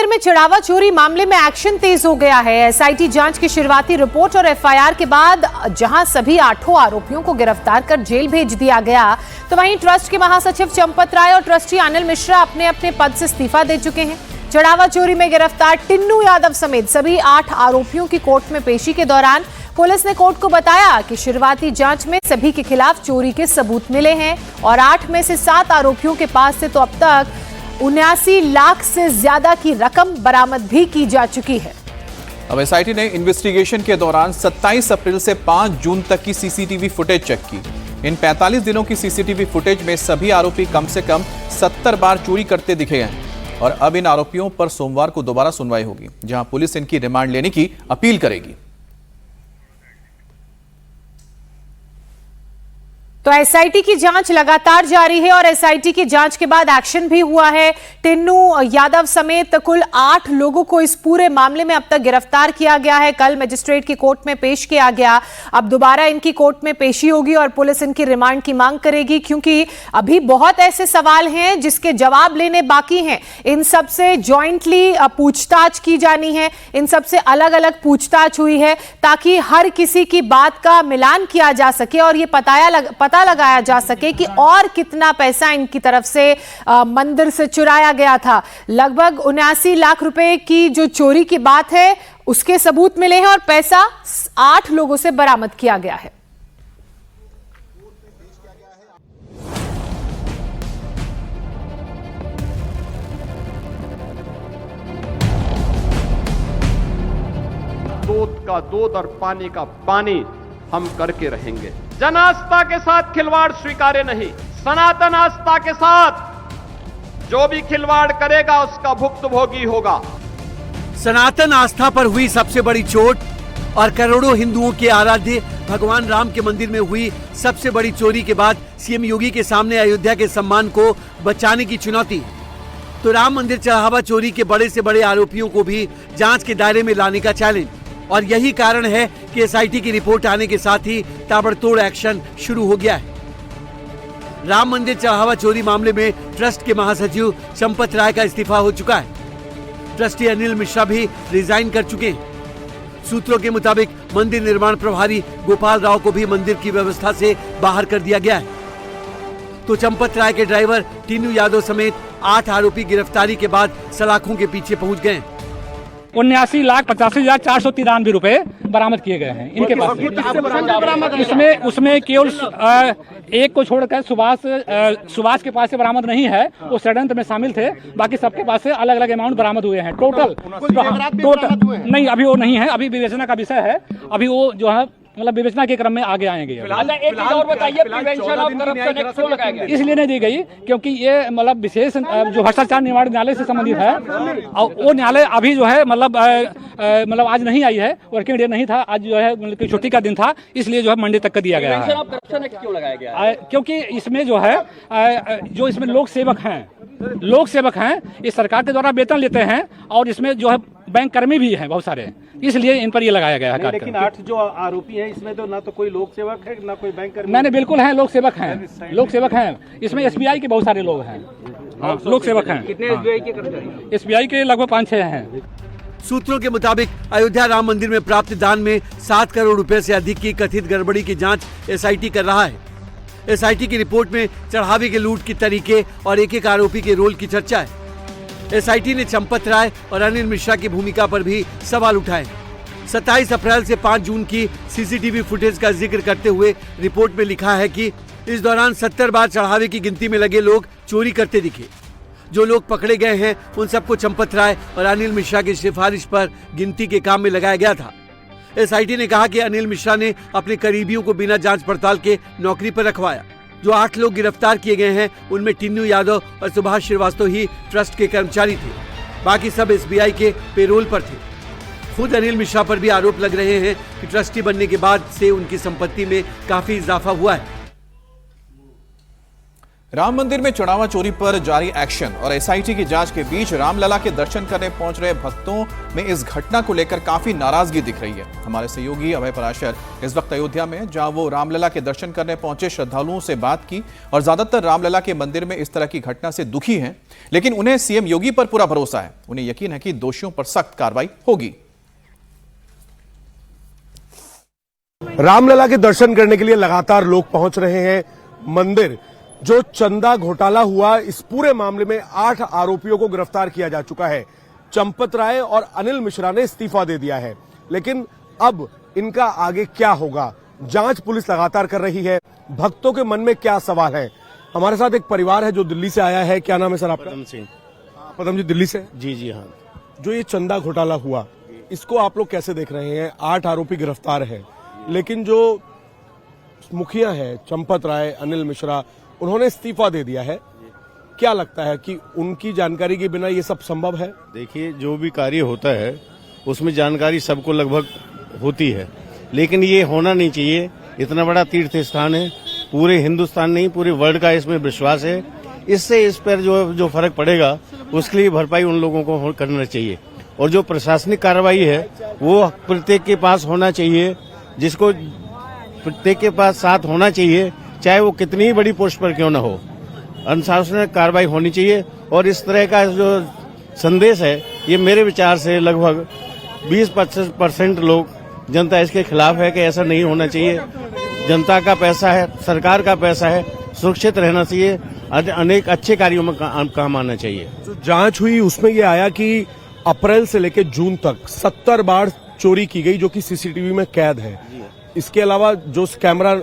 मंदिर में चढ़ावा चोरी मामले में एक्शन तेज हो गया है। एसआईटी जांच की शुरुआती रिपोर्ट और एफआईआर के बाद जहां सभी 8 आरोपियों को गिरफ्तार कर जेल भेज दिया गया, तो वहीं ट्रस्ट के महासचिव चंपत राय और ट्रस्टी अनिल मिश्रा अपने अपने पद से इस्तीफा दे चुके हैं। चढ़ावा चोरी में गिरफ्तार टिन्नू यादव समेत सभी 8 आरोपियों की कोर्ट में पेशी के दौरान पुलिस ने कोर्ट को बताया कि शुरुआती जांच में सभी के खिलाफ चोरी के सबूत मिले हैं और 8 में से 7 आरोपियों के पास से तो अब तक 79 लाख से ज्यादा की रकम बरामद भी की जा चुकी है। अब एसआईटी ने इन्वेस्टिगेशन के दौरान 27 अप्रैल से 5 जून तक की सीसीटीवी फुटेज चेक की। इन 45 दिनों की सीसीटीवी फुटेज में सभी आरोपी कम से कम 70 बार चोरी करते दिखे हैं और अब इन आरोपियों पर सोमवार को दोबारा सुनवाई होगी, जहां पुलिस इनकी रिमांड लेने की अपील करेगी। तो एसआईटी की जांच लगातार जारी है और एसआईटी की जांच के बाद एक्शन भी हुआ है। टिन्नू यादव समेत कुल 8 लोगों को इस पूरे मामले में अब तक गिरफ्तार किया गया है। कल मजिस्ट्रेट की कोर्ट में पेश किया गया, अब दोबारा इनकी कोर्ट में पेशी होगी और पुलिस इनकी रिमांड की मांग करेगी, क्योंकि अभी बहुत ऐसे सवाल हैं जिसके जवाब लेने बाकी हैं। इन सब से जॉइंटली पूछताछ की जानी है, इन सब से अलग अलग पूछताछ हुई है ताकि हर किसी की बात का मिलान किया जा सके और ये पता लगाया जा सके कि और कितना पैसा इनकी तरफ से मंदिर से चुराया गया था। लगभग 79 लाख रुपए की जो चोरी की बात है उसके सबूत मिले हैं और पैसा 8 लोगों से बरामद किया गया है। दूध का दूध और पानी का पानी हम करके रहेंगे। जन आस्था के साथ खिलवाड़ स्वीकार्य नहीं। सनातन आस्था के साथ जो भी खिलवाड़ करेगा उसका भुक्तभोगी होगा। सनातन आस्था पर हुई सबसे बड़ी चोट और करोड़ों हिंदुओं के आराध्य भगवान राम के मंदिर में हुई सबसे बड़ी चोरी के बाद सीएम योगी के सामने अयोध्या के सम्मान को बचाने की चुनौती। तो राम मंदिर चढ़ावा चोरी के बड़े से बड़े आरोपियों को भी जांच के दायरे में लाने का चैलेंज, और यही कारण है कि एसआईटी की रिपोर्ट आने के साथ ही ताबड़तोड़ एक्शन शुरू हो गया है। राम मंदिर चढ़ावा चोरी मामले में ट्रस्ट के महासचिव चंपत राय का इस्तीफा हो चुका है। ट्रस्टी अनिल मिश्रा भी रिजाइन कर चुके हैं। सूत्रों के मुताबिक मंदिर निर्माण प्रभारी गोपाल राव को भी मंदिर की व्यवस्था से बाहर कर दिया गया है। तो चंपत राय के ड्राइवर टिन्नू यादव समेत 8 आरोपी गिरफ्तारी के बाद सलाखों के पीछे पहुंच गए। 79,85,493 रुपए बरामद किए गए हैं इनके पास। उसमें केवल एक को छोड़कर सुभाष के पास से बरामद नहीं है, वो षड्यंत्र में शामिल थे। बाकी सबके पास से अलग अलग अमाउंट बरामद हुए हैं। टोटल नहीं, अभी वो नहीं है, अभी विवेचना का विषय है। अभी वो जो है मतलब विवेचना के क्रम में आगे आएंगे। एक चीज और बताइए, प्रिवेंशन ऑफ करप्शन एक्ट क्यों लगाया गया? इसलिए नहीं दी गई क्योंकि ये मतलब विशेष जो भ्रष्टाचार निवारण न्यायालय से संबंधित है और वो न्यायालय अभी जो है मतलब आज नहीं आई है, वर्किंग डे नहीं था, आज जो है मतलब छुट्टी का दिन था, इसलिए जो है मंडे तक का दिया गया है। करप्शन एक्ट क्यों लगाया गया? क्योंकि इसमें जो है जो इसमें लोक सेवक हैं, इस सरकार के द्वारा वेतन लेते हैं और इसमें जो है बैंक कर्मी भी हैं बहुत सारे, इसलिए इन पर ये लगाया गया है। लेकिन 8 जो आरोपी हैं इसमें तो ना तो कोई लोक सेवक है ना कोई बैंक कर्मी। मैंने बिल्कुल हैं, लोक सेवक हैं। इसमें एसबीआई के बहुत सारे लोग हैं। हाँ, लोक सेवक हैं। कितने एसबीआई के कर्मचारी? एसबीआई के लगभग 5-6 हैं। सूत्रों के मुताबिक अयोध्या राम मंदिर में प्राप्त दान में 7 करोड़ रुपए से अधिक की कथित गड़बड़ी की जांच एसआईटी कर रहा है। एसआईटी की रिपोर्ट में चढ़ावे के लूट के तरीके और एक आरोपी के रोल की चर्चा है। एसआईटी ने चंपत राय और अनिल मिश्रा की भूमिका पर भी सवाल उठाए। 27 अप्रैल से 5 जून की सीसीटीवी फुटेज का जिक्र करते हुए रिपोर्ट में लिखा है कि इस दौरान 70 बार चढ़ावे की गिनती में लगे लोग चोरी करते दिखे। जो लोग पकड़े गए हैं उन सबको चंपत राय और अनिल मिश्रा की सिफारिश पर गिनती के काम में लगाया गया था। एसआईटी ने कहा कि अनिल मिश्रा ने अपने करीबियों को बिना जांच पड़ताल के नौकरी पर रखवाया। जो 8 लोग गिरफ्तार किए गए हैं उनमें टिन्नू यादव और सुभाष श्रीवास्तव ही ट्रस्ट के कर्मचारी थे, बाकी सब एसबीआई के पेरोल पर थे। खुद अनिल मिश्रा पर भी आरोप लग रहे हैं कि ट्रस्टी बनने के बाद से उनकी संपत्ति में काफी इजाफा हुआ है। राम मंदिर में चढ़ावा चोरी पर जारी एक्शन और एसआईटी की जांच के बीच रामलला के दर्शन करने पहुंच रहे भक्तों में इस घटना को लेकर काफी नाराजगी दिख रही है। हमारे सहयोगी अभय पराशर इस वक्त अयोध्या में, जहां वो रामलला के दर्शन करने पहुंचे श्रद्धालुओं से बात की और ज्यादातर रामलला के मंदिर में इस तरह की घटना से दुखी हैं, लेकिन उन्हें सीएम योगी पर पूरा भरोसा है। उन्हें यकीन है कि दोषियों पर सख्त कार्रवाई होगी। रामलला के दर्शन करने के लिए लगातार लोग पहुंच रहे हैं मंदिर। जो चंदा घोटाला हुआ, इस पूरे मामले में 8 आरोपियों को गिरफ्तार किया जा चुका है। चंपत राय और अनिल मिश्रा ने इस्तीफा दे दिया है, लेकिन अब इनका आगे क्या होगा, जांच पुलिस लगातार कर रही है। भक्तों के मन में क्या सवाल है। हमारे साथ एक परिवार है जो दिल्ली से आया है। क्या नाम है सर आपका? पदम सिंह। पदम जी, दिल्ली से? जी हाँ। जो ये चंदा घोटाला हुआ, इसको आप लोग कैसे देख रहे हैं? 8 आरोपी गिरफ्तार है, लेकिन जो मुखिया है चंपत राय, अनिल मिश्रा, उन्होंने इस्तीफा दे दिया है। क्या लगता है कि उनकी जानकारी के बिना ये सब संभव है? देखिए, जो भी कार्य होता है उसमें जानकारी सबको लगभग होती है, लेकिन ये होना नहीं चाहिए। इतना बड़ा तीर्थ स्थान है, पूरे हिंदुस्तान नहीं पूरे वर्ल्ड का इसमें विश्वास है। इससे इस पर जो फर्क पड़ेगा उसके लिए भरपाई उन लोगों को करना चाहिए। और जो प्रशासनिक कार्रवाई है वो प्रत्येक के पास होना चाहिए, जिसको प्रत्येक के पास साथ होना चाहिए, चाहे वो कितनी ही बड़ी पोस्ट पर क्यों न हो। अनुशासनिक कार्रवाई होनी चाहिए। और इस तरह का जो संदेश है, ये मेरे विचार से लगभग 20-25% लोग जनता इसके खिलाफ है कि ऐसा नहीं होना चाहिए। जनता का पैसा है, सरकार का पैसा है, सुरक्षित रहना चाहिए, अनेक अच्छे कार्यों में काम आना चाहिए। जो जांच हुई उसमें ये आया कि अप्रैल से लेकर जून तक 70 बार चोरी की गई, जो कि सीसीटीवी में कैद है। इसके अलावा जो कैमरा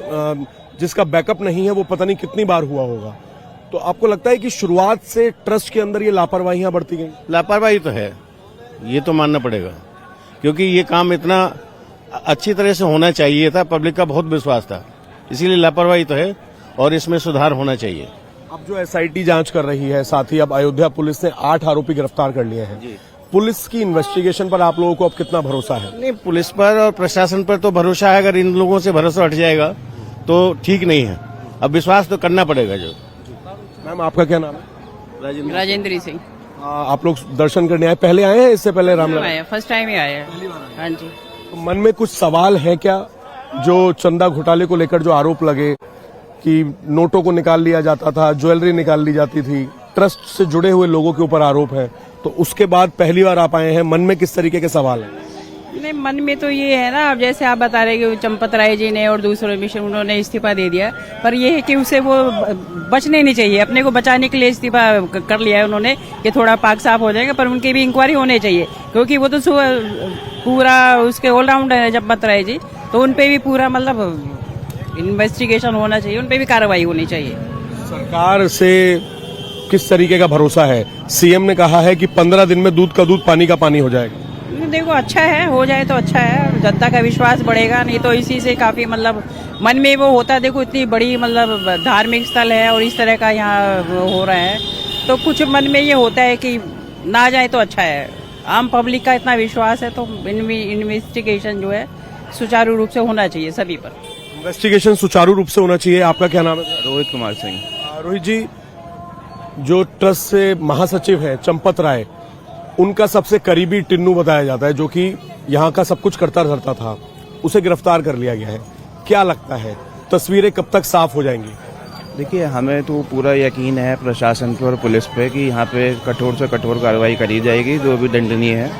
जिसका बैकअप नहीं है वो पता नहीं कितनी बार हुआ होगा। तो आपको लगता है कि शुरुआत से ट्रस्ट के अंदर ये लापरवाहियां बढ़ती गई? लापरवाही तो है, ये तो मानना पड़ेगा, क्योंकि ये काम इतना अच्छी तरह से होना चाहिए था, पब्लिक का बहुत विश्वास था, इसीलिए लापरवाही तो है और इसमें सुधार होना चाहिए। अब जो एसआईटी जांच कर रही है, साथ ही अब अयोध्या पुलिस ने 8 आरोपी गिरफ्तार कर लिए हैं। पुलिस की इन्वेस्टिगेशन पर आप लोगों को अब कितना भरोसा है? नहीं, पुलिस पर और प्रशासन पर तो भरोसा है। अगर इन लोगों से भरोसा हट जाएगा तो ठीक नहीं है। अब विश्वास तो करना पड़ेगा। जो मैम, आपका क्या नाम है? राजेंद्री सिंह। आप लोग दर्शन करने आए, पहले आए हैं इससे पहले रामलला? फर्स्ट टाइम ही आया। हाँ जी। तो मन में कुछ सवाल है क्या, जो चंदा घोटाले को लेकर जो आरोप लगे कि नोटों को निकाल लिया जाता था, ज्वेलरी निकाल ली जाती थी, ट्रस्ट से जुड़े हुए लोगों के ऊपर आरोप है, तो उसके बाद पहली बार आप आए हैं, मन में किस तरीके के सवाल है? नहीं, मन में तो ये है ना, अब जैसे आप बता रहे कि चंपत राय जी ने और दूसरों में उन्होंने इस्तीफा दे दिया, पर ये है कि उसे वो बचने नहीं चाहिए। अपने को बचाने के लिए इस्तीफा कर लिया है उन्होंने कि थोड़ा पाक साफ हो जाएगा, पर उनकी भी इंक्वायरी होनी चाहिए, क्योंकि वो तो पूरा उसके ऑलराउंडर है चंपत राय जी, तो उनपे भी पूरा मतलब इन्वेस्टिगेशन होना चाहिए, उनपे भी कार्रवाई होनी चाहिए। सरकार से किस तरीके का भरोसा है? सीएम ने कहा है कि 15 दिन में दूध का दूध, पानी का पानी हो जाएगा। देखो, अच्छा है, हो जाए तो अच्छा है, जनता का विश्वास बढ़ेगा। नहीं तो इसी से काफी मतलब मन में वो होता है। देखो, इतनी बड़ी मतलब धार्मिक स्थल है और इस तरह का यहाँ हो रहा है, तो कुछ मन में ये होता है कि ना जाए तो अच्छा है। आम पब्लिक का इतना विश्वास है, तो इन्वेस्टिगेशन जो है सुचारू रूप से होना चाहिए सभी पर। इन्वेस्टिगेशन सुचारू रूप से होना चाहिए। आपका क्या नाम है? रोहित कुमार सिंह। रोहित जी, जो ट्रस्ट से महासचिव है चंपत राय, उनका सबसे करीबी टिन्नू बताया जाता है, जो कि यहाँ का सब कुछ करता धरता था, उसे गिरफ्तार कर लिया गया है। क्या लगता है, तस्वीरें कब तक साफ हो जाएंगी? देखिए, हमें तो पूरा यकीन है प्रशासन पे और पुलिस पे कि यहाँ पे कठोर से कठोर कार्रवाई करी जाएगी, जो भी दंडनीय है।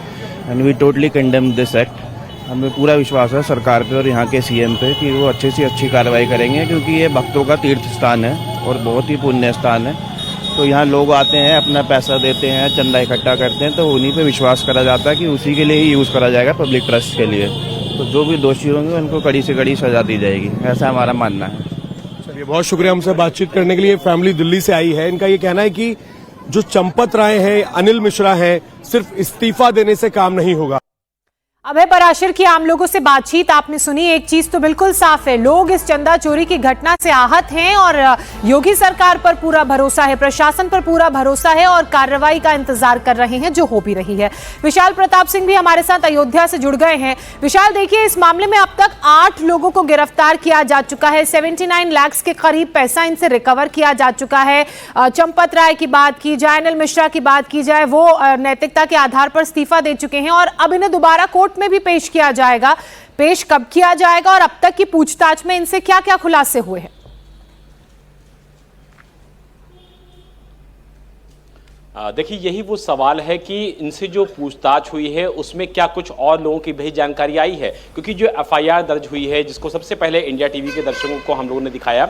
And we totally condemn this act. हमें पूरा विश्वास है सरकार पे और यहाँ के सीएम पे कि वो अच्छी से अच्छी कार्रवाई करेंगे, क्योंकि ये भक्तों का तीर्थ स्थान है और बहुत ही पुण्य स्थान है। तो यहाँ लोग आते हैं, अपना पैसा देते हैं, चंदा इकट्ठा करते हैं, तो उन्हीं पे विश्वास करा जाता है कि उसी के लिए ही यूज करा जाएगा, पब्लिक ट्रस्ट के लिए। तो जो भी दोषी होंगे उनको कड़ी से कड़ी सजा दी जाएगी, ऐसा हमारा मानना है। चलिए, बहुत शुक्रिया हमसे बातचीत करने के लिए। फैमिली दिल्ली से आई है, इनका ये कहना है कि जो चंपत राय है, अनिल मिश्रा है, सिर्फ इस्तीफा देने से काम नहीं होगा। अभय पराशर की आम लोगों से बातचीत आपने सुनी। एक चीज तो बिल्कुल साफ है, लोग इस चंदा चोरी की घटना से आहत हैं और योगी सरकार पर पूरा भरोसा है, प्रशासन पर पूरा भरोसा है और कार्रवाई का इंतजार कर रहे हैं, जो हो भी रही है। विशाल प्रताप सिंह भी हमारे साथ अयोध्या से जुड़ गए हैं। विशाल, देखिए, इस मामले में अब तक 8 लोगों को गिरफ्तार किया जा चुका है। 79 लाख के करीब पैसा इनसे रिकवर किया जा चुका है। चंपत राय की बात की जाए, अनिल मिश्रा की बात की जाए, वो नैतिकता के आधार पर इस्तीफा दे चुके हैं और अब इन्हें दोबारा कोर्ट में भी पेश किया जाएगा। पेश कब किया जाएगा और अब तक की पूछताछ में इनसे क्या क्या खुलासे हुए हैं? देखिए, यही वो सवाल है कि इनसे जो पूछताछ हुई है उसमें क्या कुछ और लोगों की भी जानकारी आई है, क्योंकि जो एफआईआर दर्ज हुई है, जिसको सबसे पहले इंडिया टीवी के दर्शकों को हम लोगों ने दिखाया,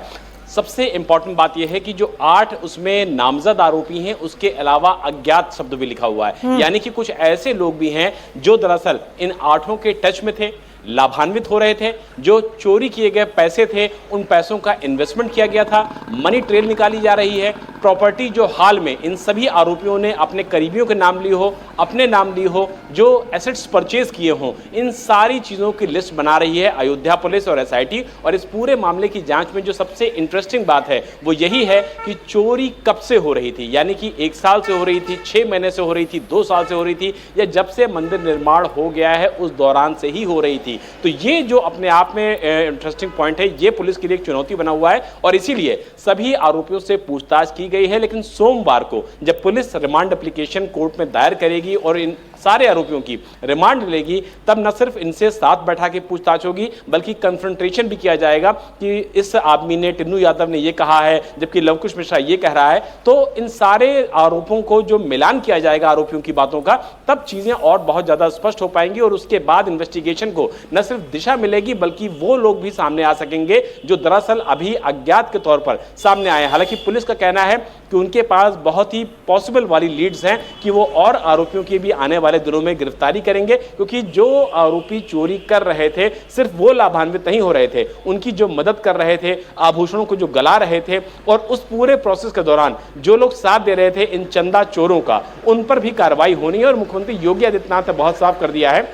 सबसे इंपॉर्टेंट बात यह है कि जो 8 उसमें नामजद आरोपी हैं, उसके अलावा अज्ञात शब्द भी लिखा हुआ है। यानी कि कुछ ऐसे लोग भी हैं जो दरअसल इन 8 के टच में थे, लाभान्वित हो रहे थे, जो चोरी किए गए पैसे थे उन पैसों का इन्वेस्टमेंट किया गया था, मनी ट्रेल निकाली जा रही है, प्रॉपर्टी जो हाल में इन सभी आरोपियों ने अपने करीबियों के नाम ली हो, अपने नाम ली हो, जो एसेट्स परचेज किए हों, इन सारी चीज़ों की लिस्ट बना रही है अयोध्या पुलिस और एसआईटी। और इस पूरे मामले की जांच में जो सबसे इंटरेस्टिंग बात है वो यही है कि चोरी कब से हो रही थी, यानी कि 1 साल से हो रही थी, 6 महीने से हो रही थी, 2 साल से हो रही थी, या जब से मंदिर निर्माण हो गया है उस दौरान से ही हो रही थी। तो ये जो अपने आप में इंटरेस्टिंग पॉइंट है, ये पुलिस के लिए एक चुनौती बना हुआ है और इसीलिए सभी आरोपियों से पूछताछ की गई है। लेकिन सोमवार को जब पुलिस रिमांड एप्लीकेशन कोर्ट में दायर करेगी और इन सारे आरोपियों की रिमांड लेगी, तब न सिर्फ इनसे साथ बैठा के पूछताछ होगी बल्कि कन्फ्रंटेशन भी किया जाएगा कि इस आदमी ने, टिन्नू यादव ने ये कहा है जबकि लवकुश मिश्रा ये कह रहा है। तो इन सारे आरोपों को जो मिलान किया जाएगा आरोपियों की बातों का, तब चीजें और बहुत ज्यादा स्पष्ट हो पाएंगी और उसके बाद इन्वेस्टिगेशन को न सिर्फ दिशा मिलेगी बल्कि वो लोग भी सामने आ सकेंगे जो दरअसल अभी अज्ञात के तौर पर सामने आए। हालांकि पुलिस का कहना है कि उनके पास बहुत ही पॉसिबल वाली लीड्स हैं कि वो और आरोपियों की भी आने वाले दिनों में गिरफ्तारी करेंगे, क्योंकि जो आरोपी चोरी कर रहे थे सिर्फ वो लाभान्वित नहीं हो रहे थे, उनकी जो मदद कर रहे थे, आभूषणों को जो गला रहे थे और उस पूरे प्रोसेस के दौरान जो लोग साथ दे रहे थे इन चंदा चोरों का, उन पर भी कार्रवाई होनी है। और मुख्यमंत्री योगी आदित्यनाथ ने बहुत साफ कर दिया है,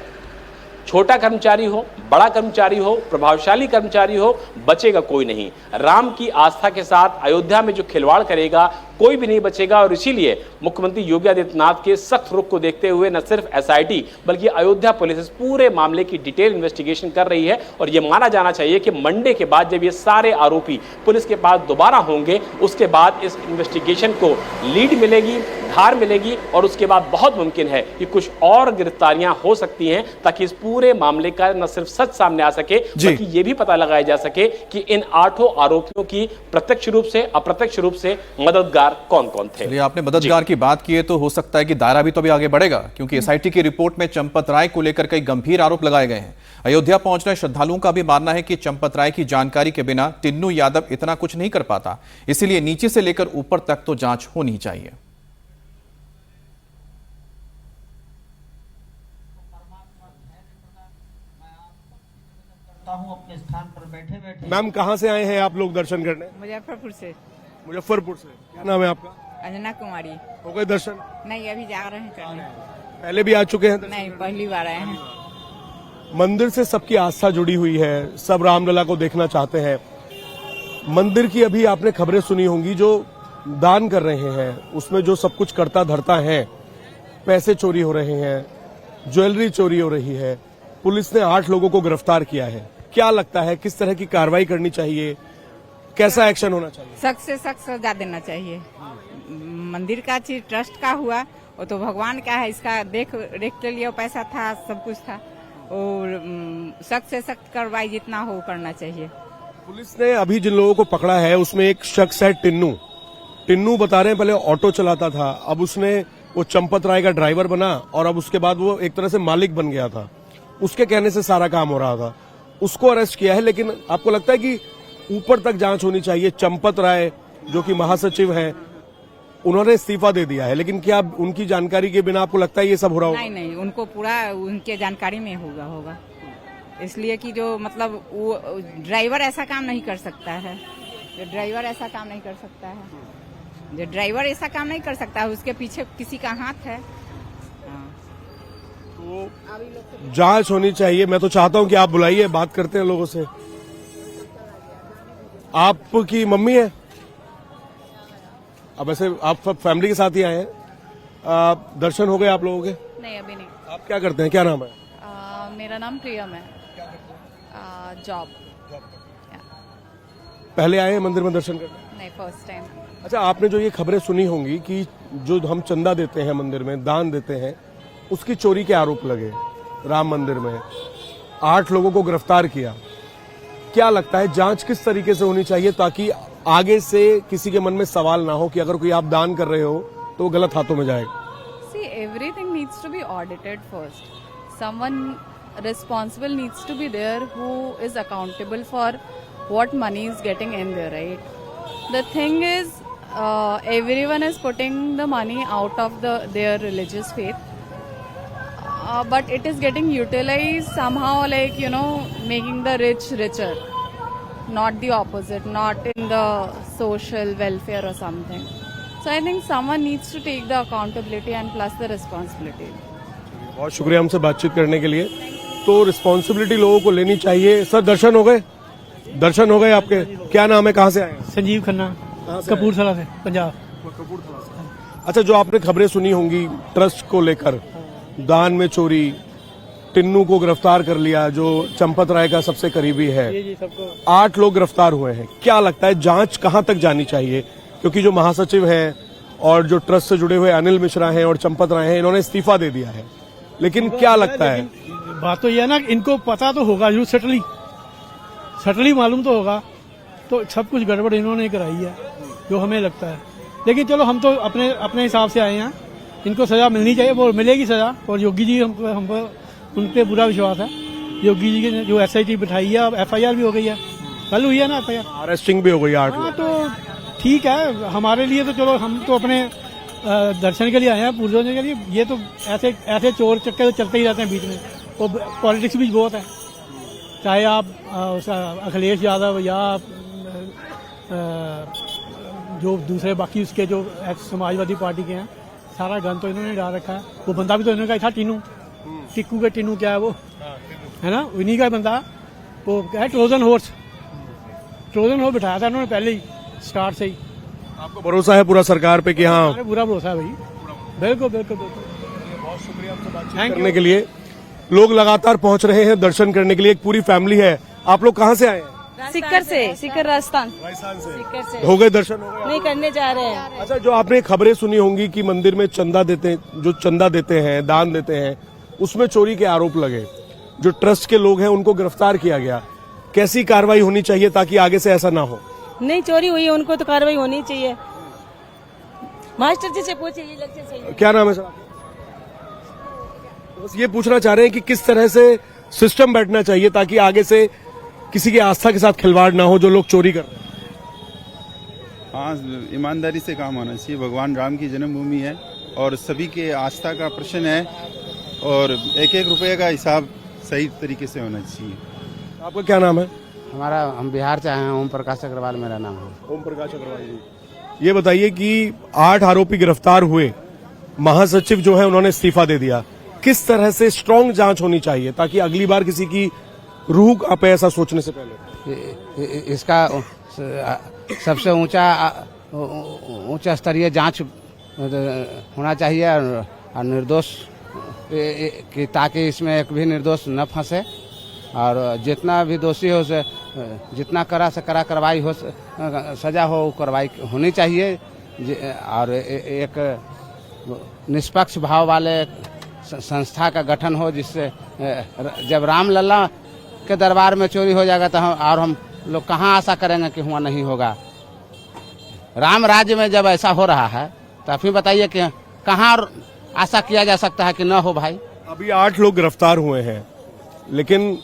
छोटा कर्मचारी हो, बड़ा कर्मचारी हो, प्रभावशाली कर्मचारी हो, बचेगा कोई नहीं। राम की आस्था के साथ अयोध्या में जो खिलवाड़ करेगा कोई भी नहीं बचेगा। और इसीलिए मुख्यमंत्री योगी आदित्यनाथ के सख्त रुख को देखते हुए न सिर्फ एसआईटी बल्कि अयोध्या पुलिस इस पूरे मामले की डिटेल इन्वेस्टिगेशन कर रही है। और यह माना जाना चाहिए कि मंडे के बाद जब ये सारे आरोपी पुलिस के पास दोबारा होंगे, उसके बाद इस इन्वेस्टिगेशन को लीड मिलेगी, धार मिलेगी और उसके बाद बहुत मुमकिन है कि कुछ और गिरफ्तारियां हो सकती हैं, ताकि इस पूरे मामले का न सिर्फ सच सामने आ सके बल्कि यह भी पता लगाया जा सके कि इन 8 आरोपियों की प्रत्यक्ष रूप से, अप्रत्यक्ष रूप से मददगार कौन-कौन थे। चलिए, आपने मददगार की बात की है तो हो सकता है कि दायरा भी तो अभी आगे बढ़ेगा, क्योंकि एसआईटी की रिपोर्ट में चंपत राय को लेकर कई गंभीर आरोप लगाए गए हैं। अयोध्या पहुंच रहे श्रद्धालुओं का भी मानना है कि चंपत राय की जानकारी के बिना टिन्नू यादव इतना कुछ नहीं कर पाता, इसलिए नीचे से लेकर ऊपर तक तो जांच होनी चाहिए। अपने स्थान पर बैठे बैठे। मैम, कहाँ से आए हैं आप लोग दर्शन करने? मुजफ्फरपुर से। मुजफ्फरपुर से। क्या नाम है आपका? अंजना कुमारी। हो गए दर्शन? नहीं, अभी जा रहे हैं करने। पहले भी आ चुके हैं? नहीं, पहली बार आए हैं। मंदिर से सबकी आस्था जुड़ी हुई है, सब रामलला को देखना चाहते हैं। मंदिर की अभी आपने खबरें सुनी होंगी, जो दान कर रहे हैं उसमें जो सब कुछ करता धरता है, पैसे चोरी हो रहे हैं, ज्वेलरी चोरी हो रही है। पुलिस ने 8 लोगों को गिरफ्तार किया है। क्या लगता है किस तरह की कार्रवाई करनी चाहिए, कैसा एक्शन होना चाहिए? सख्त से सख्त सजा देना चाहिए। मंदिर का चीज ट्रस्ट का हुआ, वो तो भगवान का है, इसका देख रेख के लिए पैसा था, सब कुछ था, और सख्त से सख्त कार्रवाई जितना हो करना चाहिए। पुलिस ने अभी जिन लोगों को पकड़ा है उसमें एक शख्स है टिन्नू। टिन्नू बता रहे हैं पहले ऑटो चलाता था, अब उसने वो चंपत राय का ड्राइवर बना और अब उसके बाद वो एक तरह से मालिक बन गया था। उसके कहने से सारा काम हो रहा था, उसको अरेस्ट किया है। लेकिन आपको लगता है कि ऊपर तक जांच होनी चाहिए? चंपत राय जो कि महासचिव हैं, उन्होंने इस्तीफा दे दिया है, लेकिन क्या उनकी जानकारी के बिना आपको लगता है ये सब हो रहा होगा? नहीं, उनको पूरा उनके जानकारी में होगा। इसलिए कि जो मतलब वो ड्राइवर ऐसा काम नहीं कर सकता है, जो ड्राइवर ऐसा काम नहीं कर सकता है, जो ड्राइवर ऐसा काम नहीं कर सकता है, उसके पीछे किसी का हाथ है। तो जांच होनी चाहिए। मैं तो चाहता हूं कि आप बुलाइए, बात करते हैं लोगों से। आपकी मम्मी है? अब ऐसे आप फैमिली के साथ ही आए हैं, दर्शन हो गए आप लोगों के? नहीं, अभी नहीं। आप क्या करते हैं, क्या नाम है? मेरा नाम प्रियम है। जॉब। पहले आए हैं मंदिर में दर्शन करने? नहीं, फर्स्ट टाइम। अच्छा, आपने जो ये खबरें सुनी होंगी कि जो हम चंदा देते हैं मंदिर में, दान देते हैं, उसकी चोरी के आरोप लगे राम मंदिर में, 8 लोगों को गिरफ्तार किया। क्या लगता है जांच किस तरीके से होनी चाहिए ताकि आगे से किसी के मन में सवाल ना हो कि अगर कोई आप दान कर रहे हो तो वो गलत हाथों में जाएगा? See, everything needs to be audited first. Someone responsible needs to be there who is accountable for what money is getting in there, right? The thing is, everyone is putting the money out of their religious faith, but it is getting utilized somehow, like, making the rich richer, not the opposite, not in the social welfare or something. So I think someone needs to take the accountability and plus the responsibility. बहुत शुक्रिया हमसे बातचीत करने के लिए। तो responsibility लोगों को लेनी चाहिए। सर, दर्शन हो गए? दर्शन हो गए आपके? क्या नाम है, कहाँ से आए हैं? संजीव खन्ना, कपूरथला से, पंजाब। अच्छा, जो आपने खबरें सुनी होंगी ट्रस्ट को लेकर, दान में चोरी, टिन्नू को गिरफ्तार कर लिया जो चंपत राय का सबसे करीबी है, 8 लोग गिरफ्तार हुए हैं। क्या लगता है जांच कहां तक जानी चाहिए? क्योंकि जो महासचिव हैं और जो ट्रस्ट से जुड़े हुए अनिल मिश्रा हैं और चंपत राय हैं, इन्होंने इस्तीफा दे दिया है, लेकिन क्या लगता है? बात तो यह है ना, इनको पता तो होगा, जो सटली मालूम तो होगा, तो सब कुछ गड़बड़ इन्होंने कराई है जो हमें लगता है। लेकिन चलो, हम तो अपने हिसाब से आए हैं, इनको सजा मिलनी चाहिए, वो मिलेगी सजा। और योगी जी हमको उन पे पूरा विश्वास है। योगी जी की जो SIT बिठाई है, अब FIR भी हो गई है, कल हुई है ना FIR, अरेस्टिंग भी हो गई 8 लोग। तो ठीक है, हमारे लिए तो चलो, हम तो अपने दर्शन के लिए आए हैं, पूजन के लिए। ये तो ऐसे चोर चक्कर चलते ही रहते हैं बीच में, और पॉलिटिक्स भी बहुत है। चाहे आप अखिलेश यादव या जो दूसरे बाकी उसके जो समाजवादी पार्टी के हैं, सारा गन तो इन्होंने डाल रखा है। वो बंदा भी तो इन्होंने कहा था, टिन्नू क्या है वो, है ना, उन्हीं का बंदा। वो क्या है, ट्रोजन हॉर्स बिठाया था इन्होंने पहले ही, स्टार्ट से ही। आपको भरोसा है पूरा सरकार पे कि हाँ? पूरा भरोसा है भाई, बिल्कुल। बहुत शुक्रिया आपसे बातचीत करने के लिए। लोग लगातार पहुंच रहे हैं दर्शन करने के लिए, एक पूरी फैमिली है। आप लोग कहाँ से आए हैं? सिक्कर राजस्थान से। हो गए दर्शन? हो गए? नहीं, करने जा रहे हैं। अच्छा, जो आपने खबरें सुनी होंगी कि मंदिर में चंदा देते हैं, दान देते हैं, उसमें चोरी के आरोप लगे, जो ट्रस्ट के लोग हैं उनको गिरफ्तार किया गया। कैसी कार्रवाई होनी चाहिए ताकि आगे से ऐसा ना हो? नहीं, चोरी हुई है, उनको तो कार्रवाई होनी चाहिए। मास्टर जी से पूछिए। क्या नाम है सर? बस ये पूछना चाह रहे हैं कि किस तरह से सिस्टम बैठना चाहिए ताकि आगे से किसी की आस्था के साथ खिलवाड़ ना हो, जो लोग चोरी कर रहे हैं। हाँ, ईमानदारी से काम होना चाहिए। भगवान राम की जन्मभूमि है और सभी के आस्था का प्रश्न है, और एक रुपये का हिसाब सही तरीके से होना चाहिए। आपका क्या नाम है? हम बिहार से आए हैं। ओम प्रकाश अग्रवाल मेरा नाम है। ओम प्रकाश अग्रवाल जी, ये बताइए कि 8 आरोपी गिरफ्तार हुए, महासचिव जो है उन्होंने इस्तीफा दे दिया। किस तरह से स्ट्रांग जांच होनी चाहिए ताकि अगली बार किसी की रूह पे ऐसा सोचने से पहले इसका सबसे ऊंचा स्तरीय जांच होना चाहिए, और निर्दोष ताकि इसमें एक भी निर्दोष न फंसे, और जितना भी दोषी हो उसे जितना कड़ा से कड़ा कार्रवाई हो, सजा हो, कार्रवाई होनी चाहिए। और एक निष्पक्ष भाव वाले संस्था का गठन हो, जिससे जब रामलला के दरबार में चोरी हो जाएगा तो हम लोग कहाँ आशा करेंगे कि हुआ नहीं होगा। राम राज्य में जब ऐसा हो रहा है तो आप ही बताइए कि कहाँ आशा किया जा सकता है कि न हो भाई। अभी 8 लोग गिरफ्तार हुए हैं, लेकिन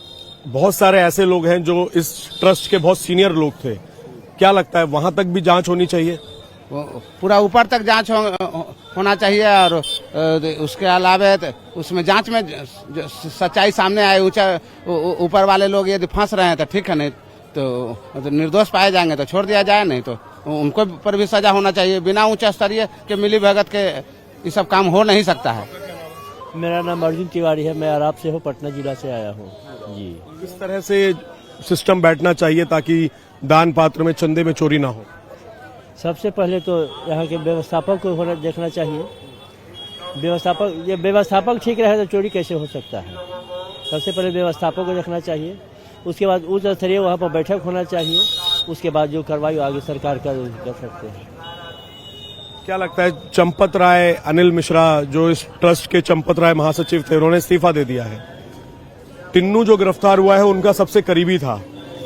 बहुत सारे ऐसे लोग हैं जो इस ट्रस्ट के बहुत सीनियर लोग थे। क्या लगता है वहां तक भी जांच होनी चाहिए? पूरा ऊपर तक जांच होना चाहिए, और उसके अलावा उसमें जांच में जो सच्चाई सामने आए, ऊपर वाले लोग यदि फंस रहे हैं तो ठीक है, नहीं तो निर्दोष पाए जाएंगे तो छोड़ दिया जाए, नहीं तो उनको पर भी सजा होना चाहिए। बिना उच्च स्तरीय के मिली भगत के ये सब काम हो नहीं सकता है। मेरा नाम अर्जुन तिवारी है, मैं आराप से हूँ, पटना जिला से आया हूँ जी। किस तरह से सिस्टम बैठना चाहिए ताकि दान पात्र में चंदे में चोरी ना हो? सबसे पहले तो यहाँ के व्यवस्थापक को होना देखना चाहिए। व्यवस्थापक ठीक रहे तो चोरी कैसे हो सकता है? सबसे पहले व्यवस्थापक को देखना चाहिए, उसके बाद उच्च स्तरीय वहाँ पर बैठक होना चाहिए, उसके बाद जो कार्रवाई आगे सरकार कर सकते हैं। क्या लगता है, चंपत राय, अनिल मिश्रा जो इस ट्रस्ट के चंपत राय महासचिव थे, उन्होंने इस्तीफा दे दिया है। टिन्नू जो गिरफ्तार हुआ है उनका सबसे करीबी था,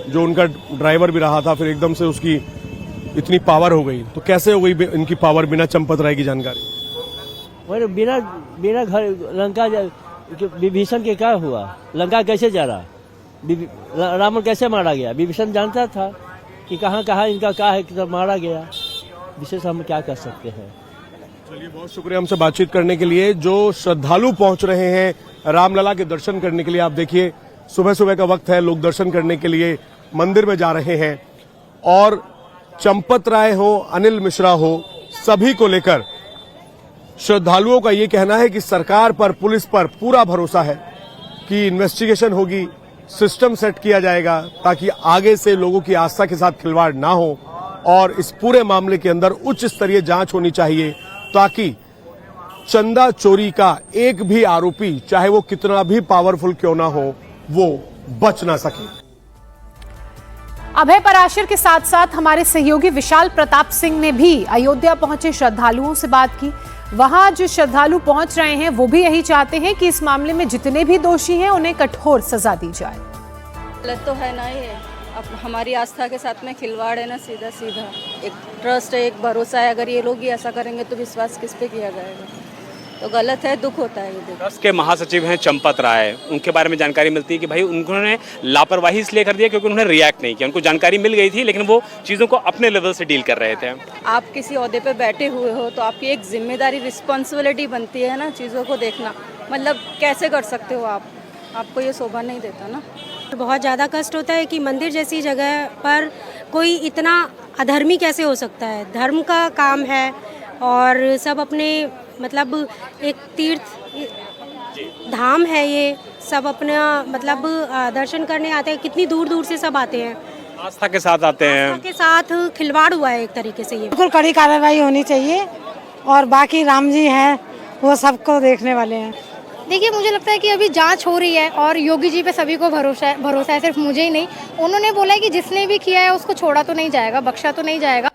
जो उनका ड्राइवर भी रहा था, फिर एकदम से उसकी इतनी पावर हो गई। तो कैसे हो गई इनकी पावर बिना चंपत राय की जानकारी? बिना घर लंका विभीषण के क्या हुआ? लंका कैसे जा रहा? रावण कैसे मारा गया? विभीषण जानता था कि कहाँ कहाँ इनका क्या है कि मारा गया। विशेष हम क्या कर सकते हैं। चलिए, बहुत शुक्रिया हमसे बातचीत करने के लिए। जो श्रद्धालु पहुंच रहे हैं रामलला के दर्शन करने के लिए, आप देखिए सुबह सुबह का वक्त है, लोग दर्शन करने के लिए मंदिर में जा रहे हैं और चंपत राय हो, अनिल मिश्रा हो, सभी को लेकर श्रद्धालुओं का ये कहना है कि सरकार पर, पुलिस पर पूरा भरोसा है कि इन्वेस्टिगेशन होगी, सिस्टम सेट किया जाएगा ताकि आगे से लोगों की आस्था के साथ खिलवाड़ ना हो और इस पूरे मामले के अंदर उच्च स्तरीय जांच होनी चाहिए ताकि चंदा चोरी का एक भी आरोपी, चाहे वो कितना भी पावरफुल क्यों ना हो, वो बच ना सके। अभय पराशर के साथ साथ हमारे सहयोगी विशाल प्रताप सिंह ने भी अयोध्या पहुंचे श्रद्धालुओं से बात की। वहां जो श्रद्धालु पहुंच रहे हैं वो भी यही चाहते हैं कि इस मामले में जितने भी दोषी हैं उन्हें कठोर सजा दी जाए। गलत तो है ना ये, अब हमारी आस्था के साथ में खिलवाड़ है ना, सीधा सीधा। एक ट्रस्ट है, एक भरोसा है, अगर ये लोग ही ऐसा करेंगे तो विश्वास किस पे किया जाएगा? तो गलत है, दुख होता है ये। ट्रस्ट के महासचिव हैं चंपत राय, उनके बारे में जानकारी मिलती है कि भाई उन्होंने लापरवाही इसलिए कर दिया क्योंकि उन्होंने रिएक्ट नहीं किया। उनको जानकारी मिल गई थी लेकिन वो चीज़ों को अपने लेवल से डील कर रहे थे। आप किसी ओहदे पे बैठे हुए हो तो आपकी एक जिम्मेदारी, रिस्पॉन्सिबिलिटी बनती है ना चीज़ों को देखना। मतलब कैसे कर सकते हो आप? आपको ये शोभा नहीं देता ना। बहुत ज़्यादा कष्ट होता है कि मंदिर जैसी जगह पर कोई इतना अधर्मी कैसे हो सकता है। धर्म का काम है और सब अपने मतलब एक तीर्थ धाम है ये, सब अपना मतलब दर्शन करने आते हैं। कितनी दूर दूर से सब आते हैं, आस्था के साथ आते हैं। आस्था के साथ खिलवाड़ हुआ है एक तरीके से। ये बिल्कुल कड़ी कार्रवाई होनी चाहिए और बाकी राम जी हैं वो सबको देखने वाले हैं। देखिए, मुझे लगता है कि अभी जांच हो रही है और योगी जी पे सभी को भरोसा है, सिर्फ मुझे ही नहीं। उन्होंने बोला है कि जिसने भी किया है उसको छोड़ा तो नहीं जाएगा, बख्शा तो नहीं जाएगा।